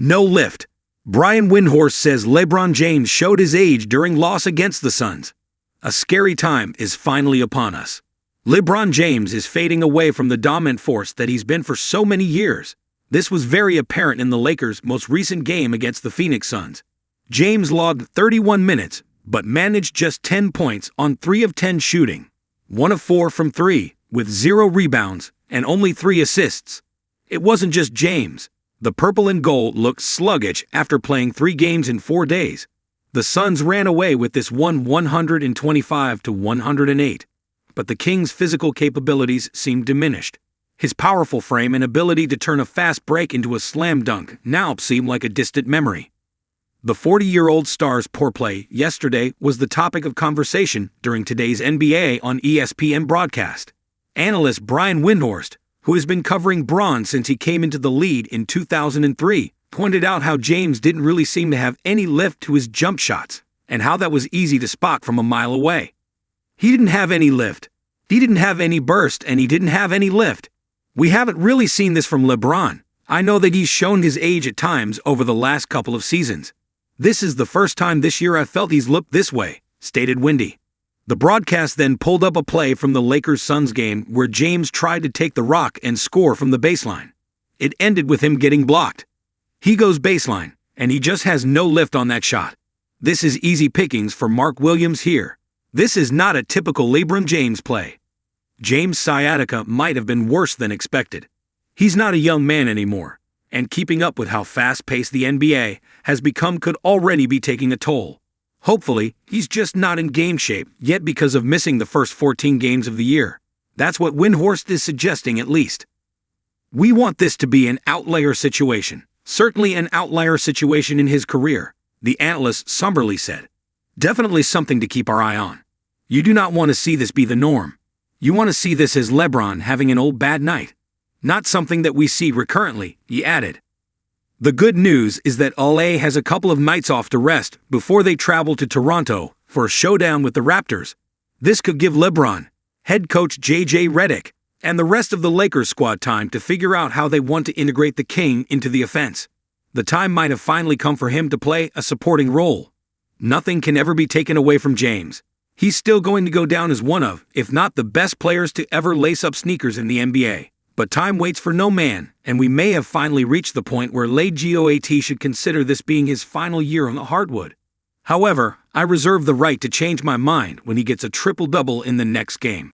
No lift. Brian Windhorst says LeBron James showed his age during loss against the Suns. A scary time is finally upon us. LeBron James is fading away from the dominant force that he's been for so many years. This was very apparent in the Lakers' most recent game against the Phoenix Suns. James logged 31 minutes, but managed just 10 points on 3 of 10 shooting. 1 of 4 from 3, with 0 rebounds and only 3 assists. It wasn't just James. The purple and gold looked sluggish after playing 3 games in 4 days. The Suns ran away with this one 125-108. But the Kings' physical capabilities seemed diminished. His powerful frame and ability to turn a fast break into a slam dunk now seem like a distant memory. The 40-year-old star's poor play yesterday was the topic of conversation during today's NBA on ESPN broadcast. Analyst Brian Windhorst, who has been covering Bron since he came into the lead in 2003, pointed out how James didn't really seem to have any lift to his jump shots, and how that was easy to spot from a mile away. He didn't have any lift. He didn't have any burst, and he didn't have any lift. We haven't really seen this from LeBron. I know that he's shown his age at times over the last couple of seasons. This is the first time this year I've felt he's looked this way, stated Windy. The broadcast then pulled up a play from the Lakers-Suns game where James tried to take the rock and score from the baseline. It ended with him getting blocked. He goes baseline, and he just has no lift on that shot. This is easy pickings for Mark Williams here. This is not a typical LeBron James play. James' sciatica might have been worse than expected. He's not a young man anymore, and keeping up with how fast-paced the NBA has become could already be taking a toll. Hopefully, he's just not in game shape yet because of missing the first 14 games of the year. That's what Windhorst is suggesting at least. We want this to be an outlier situation, certainly an outlier situation in his career, the analyst somberly said. Definitely something to keep our eye on. You do not want to see this be the norm. You want to see this as LeBron having an old bad night. Not something that we see recurrently, he added. The good news is that LA has a couple of nights off to rest before they travel to Toronto for a showdown with the Raptors. This could give LeBron, head coach J.J. Redick, and the rest of the Lakers squad time to figure out how they want to integrate the King into the offense. The time might have finally come for him to play a supporting role. Nothing can ever be taken away from James. He's still going to go down as one of, if not the best players to ever lace up sneakers in the NBA. But time waits for no man, and we may have finally reached the point where LeGoat should consider this being his final year on the hardwood. However, I reserve the right to change my mind when he gets a triple-double in the next game.